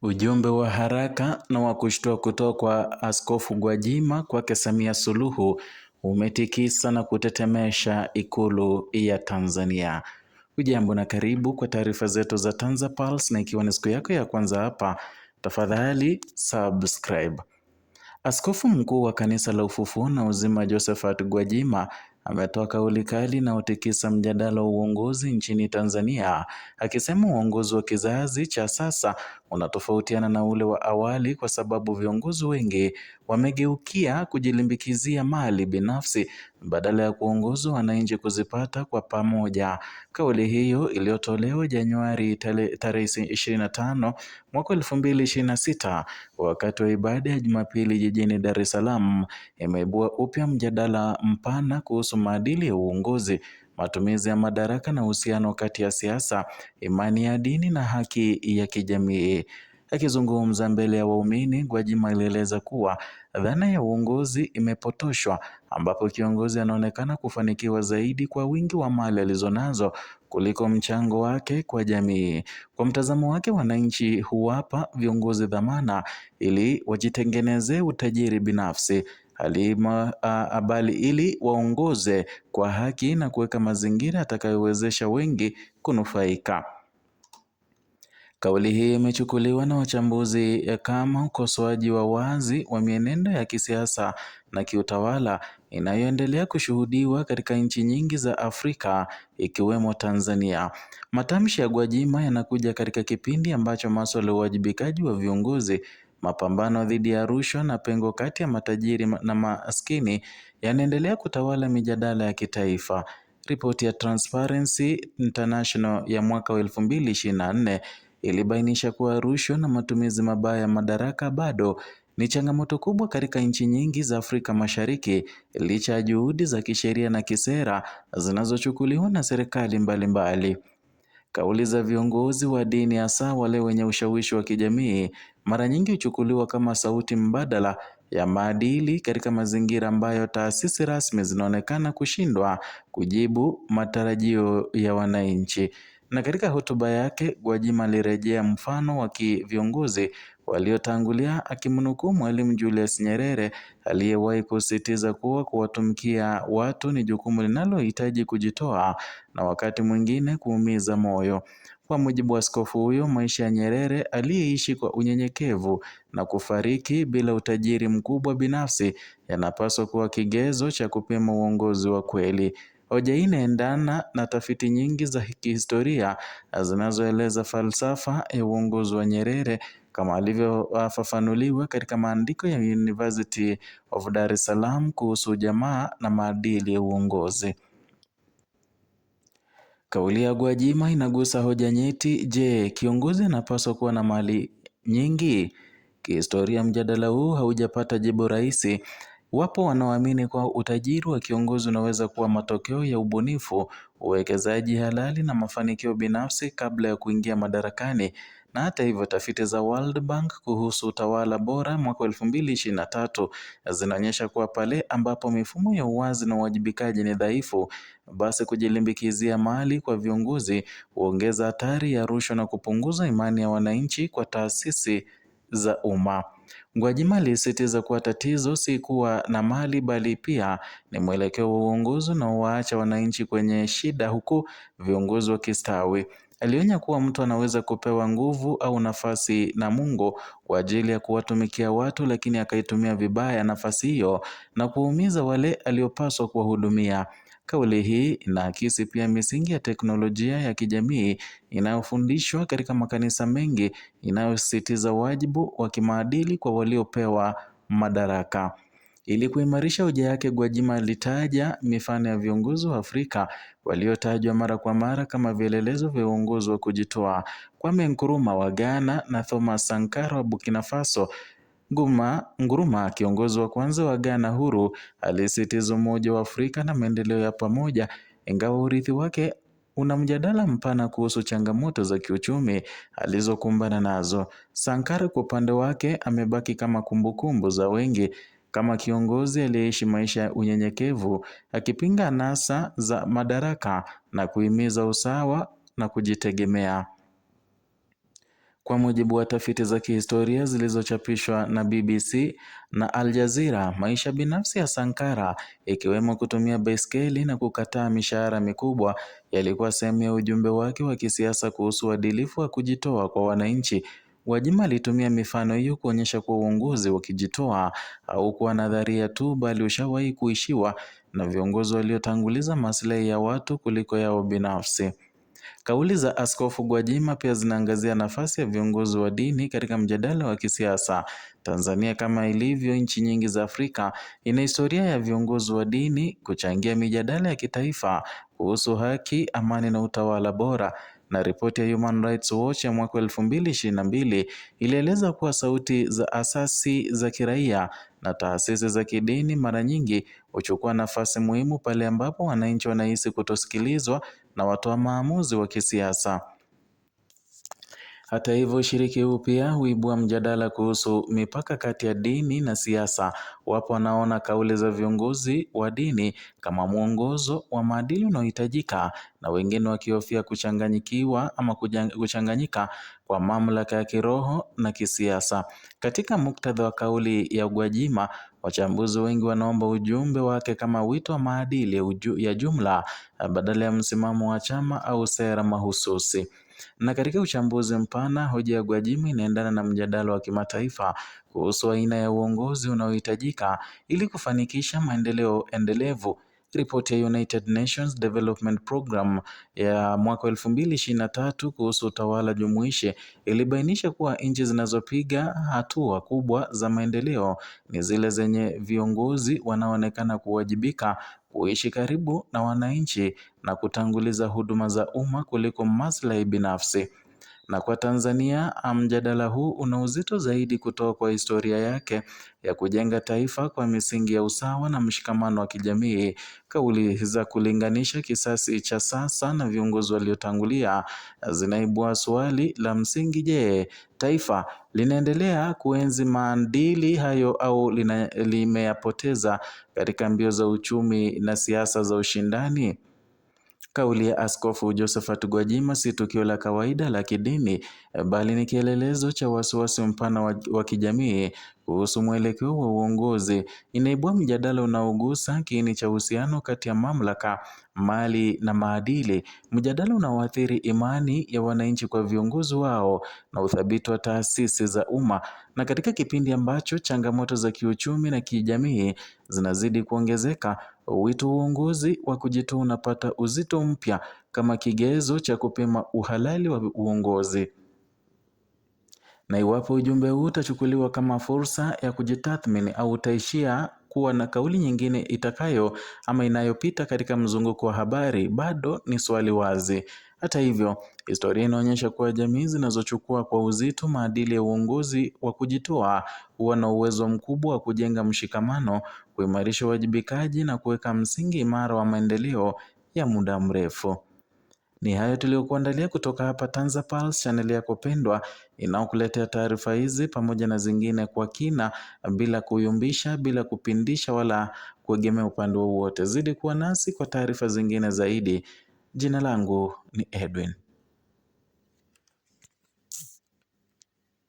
Ujumbe wa haraka na wa kushtua kutoka kwa Askofu Gwajima kwake Samia Suluhu umetikisa na kutetemesha Ikulu ya Tanzania. Hujambo na karibu kwa taarifa zetu za TanzaPulse, na ikiwa ni siku yako ya kwanza hapa, tafadhali subscribe. Askofu mkuu wa Kanisa la Ufufuo na Uzima Josephat Gwajima ametoa kauli kali na utikisa mjadala wa uongozi nchini Tanzania, akisema uongozi wa kizazi cha sasa unatofautiana na ule wa awali kwa sababu viongozi wengi wamegeukia kujilimbikizia mali binafsi badala ya kuongoza wananchi kuzipata kwa pamoja. Kauli hiyo iliyotolewa Januari tarehe 25 mwaka 2026 wakati wa ibada ya Jumapili jijini Dar es Salaam imeibua upya mjadala mpana kuhusu maadili ya uongozi, matumizi ya madaraka na uhusiano kati ya siasa, imani ya dini na haki ya kijamii. Akizungumza mbele ya waumini, Gwajima alieleza kuwa dhana ya uongozi imepotoshwa, ambapo kiongozi anaonekana kufanikiwa zaidi kwa wingi wa mali alizonazo kuliko mchango wake kwa jamii. Kwa mtazamo wake, wananchi huwapa viongozi dhamana ili wajitengenezee utajiri binafsi, bali ili waongoze kwa haki na kuweka mazingira yatakayowezesha wengi kunufaika. Kauli hii imechukuliwa na wachambuzi kama ukosoaji wa wazi wa mienendo ya kisiasa na kiutawala inayoendelea kushuhudiwa katika nchi nyingi za Afrika ikiwemo Tanzania. Matamshi ya Gwajima yanakuja katika kipindi ambacho masuala ya uwajibikaji wa viongozi, mapambano dhidi ya rushwa na pengo kati ya matajiri na maskini yanaendelea kutawala mijadala ya kitaifa. Ripoti ya Transparency International ya mwaka wa 2024 ilibainisha kuwa rushwa na matumizi mabaya ya madaraka bado ni changamoto kubwa katika nchi nyingi za Afrika Mashariki, licha ya juhudi za kisheria na kisera zinazochukuliwa na serikali mbalimbali. Kauli za viongozi wa dini, hasa wale wenye ushawishi wa kijamii, mara nyingi huchukuliwa kama sauti mbadala ya maadili katika mazingira ambayo taasisi rasmi zinaonekana kushindwa kujibu matarajio ya wananchi. Na katika hotuba yake, Gwajima alirejea mfano wa viongozi waliotangulia, akimnukuu Mwalimu Julius Nyerere aliyewahi kusisitiza kuwa kuwatumikia watu ni jukumu linalohitaji kujitoa na wakati mwingine kuumiza moyo. Kwa mujibu wa askofu huyo, maisha ya Nyerere aliyeishi kwa unyenyekevu na kufariki bila utajiri mkubwa binafsi yanapaswa kuwa kigezo cha kupima uongozi wa kweli. Hoja hii inaendana na tafiti nyingi za kihistoria zinazoeleza falsafa ya uongozi wa Nyerere kama alivyofafanuliwa katika maandiko ya University of Dar es Salaam kuhusu jamaa na maadili ya uongozi. Kauli ya Gwajima inagusa hoja nyeti. Je, kiongozi anapaswa kuwa na mali nyingi? Kihistoria, mjadala huu haujapata jibu rahisi. Wapo wanaoamini kuwa utajiri wa kiongozi unaweza kuwa matokeo ya ubunifu, uwekezaji halali na mafanikio binafsi kabla ya kuingia madarakani. Na hata hivyo, tafiti za World Bank kuhusu utawala bora mwaka 2023 zinaonyesha kuwa pale ambapo mifumo ya uwazi na uwajibikaji ni dhaifu, basi kujilimbikizia mali kwa viongozi huongeza hatari ya rushwa na kupunguza imani ya wananchi kwa taasisi za umma. Gwajima alisisitiza kuwa tatizo si kuwa na mali bali pia ni mwelekeo wa uongozi na waacha wananchi kwenye shida huku viongozi wakistawi. Alionya kuwa mtu anaweza kupewa nguvu au nafasi na Mungu kwa ajili ya kuwatumikia watu, lakini akaitumia vibaya nafasi hiyo na kuumiza wale aliopaswa kuwahudumia. Kauli hii inaakisi pia misingi ya teknolojia ya kijamii inayofundishwa katika makanisa mengi, inayosisitiza wajibu wa kimaadili kwa waliopewa madaraka. Ili kuimarisha hoja yake, Gwajima alitaja mifano ya viongozi wa Afrika waliotajwa mara kwa mara kama vielelezo vya uongozi wa kujitoa: Kwame Nkrumah wa Ghana na Thomas Sankara wa Burkina Faso. Nkrumah, kiongozi wa kwanza wa Ghana huru, alisisitiza umoja wa Afrika na maendeleo ya pamoja, ingawa urithi wake una mjadala mpana kuhusu changamoto za kiuchumi alizokumbana nazo. Sankara kwa upande wake amebaki kama kumbukumbu za wengi kama kiongozi aliyeishi maisha ya unyenyekevu, akipinga anasa za madaraka na kuhimiza usawa na kujitegemea. Kwa mujibu wa tafiti za kihistoria zilizochapishwa na BBC na Al Jazeera, maisha binafsi ya Sankara, ikiwemo kutumia baiskeli na kukataa mishahara mikubwa, yalikuwa sehemu ya ujumbe wake wa kisiasa kuhusu uadilifu wa kujitoa kwa wananchi. Gwajima alitumia mifano hiyo kuonyesha kuwa uongozi wa kujitoa haukuwa nadharia tu, bali ushawahi kuishiwa na viongozi waliotanguliza maslahi ya watu kuliko yao binafsi. Kauli za Askofu Gwajima pia zinaangazia nafasi ya viongozi wa dini katika mjadala wa kisiasa. Tanzania, kama ilivyo nchi nyingi za Afrika, ina historia ya viongozi wa dini kuchangia mijadala ya kitaifa kuhusu haki, amani na utawala bora. Na ripoti ya Human Rights Watch ya mwaka 2022 ilieleza kuwa sauti za asasi za kiraia na taasisi za kidini mara nyingi huchukua nafasi muhimu pale ambapo wananchi wanahisi kutosikilizwa na watoa maamuzi wa kisiasa. Hata hivyo, ushiriki huu pia huibua mjadala kuhusu mipaka kati ya dini na siasa. Wapo wanaona kauli za viongozi wa dini kama mwongozo wa maadili unaohitajika, na wengine wakihofia kuchanganyika kwa mamlaka ya kiroho na kisiasa. Katika muktadha wa kauli ya Gwajima, wachambuzi wengi wanaomba ujumbe wake kama wito wa maadili ya jumla badala ya msimamo wa chama au sera mahususi. Na katika uchambuzi mpana, hoja ya Gwajima inaendana na mjadala wa kimataifa kuhusu aina ya uongozi unaohitajika ili kufanikisha maendeleo endelevu. Ripoti ya United Nations Development Program ya mwaka 2023 kuhusu utawala jumuishi ilibainisha kuwa nchi zinazopiga hatua kubwa za maendeleo ni zile zenye viongozi wanaoonekana kuwajibika, kuishi karibu na wananchi na kutanguliza huduma za umma kuliko maslahi binafsi. Na kwa Tanzania, mjadala huu una uzito zaidi kutoka kwa historia yake ya kujenga taifa kwa misingi ya usawa na mshikamano wa kijamii. Kauli za kulinganisha kisasi cha sasa na viongozi waliotangulia zinaibua swali la msingi: je, taifa linaendelea kuenzi maadili hayo au limeyapoteza katika mbio za uchumi na siasa za ushindani? Kauli ya Askofu Josephat Gwajima si tukio la kawaida la kidini, bali ni kielelezo cha wasiwasi mpana wa kijamii kuhusu mwelekeo wa uongozi. Inaibua mjadala unaogusa kiini cha uhusiano kati ya mamlaka, mali na maadili, mjadala unaoathiri imani ya wananchi kwa viongozi wao na uthabiti wa taasisi za umma. Na katika kipindi ambacho changamoto za kiuchumi na kijamii zinazidi kuongezeka, wito wa uongozi wa kujitoa unapata uzito mpya kama kigezo cha kupima uhalali wa uongozi. Na iwapo ujumbe huu utachukuliwa kama fursa ya kujitathmini au utaishia kuwa na kauli nyingine inayopita katika mzunguko wa habari, bado ni swali wazi. Hata hivyo, historia inaonyesha kuwa jamii zinazochukua kwa uzito maadili ya uongozi wa kujitoa huwa na uwezo mkubwa wa kujenga mshikamano, kuimarisha uwajibikaji na kuweka msingi imara wa maendeleo ya muda mrefu. Ni hayo tuliyokuandalia kutoka hapa TanzaPulse, channel yako pendwa inayokuletea taarifa hizi pamoja na zingine kwa kina, bila kuyumbisha, bila kupindisha wala kuegemea upande wowote. Zidi kuwa nasi kwa taarifa zingine zaidi. Jina langu ni Edwin.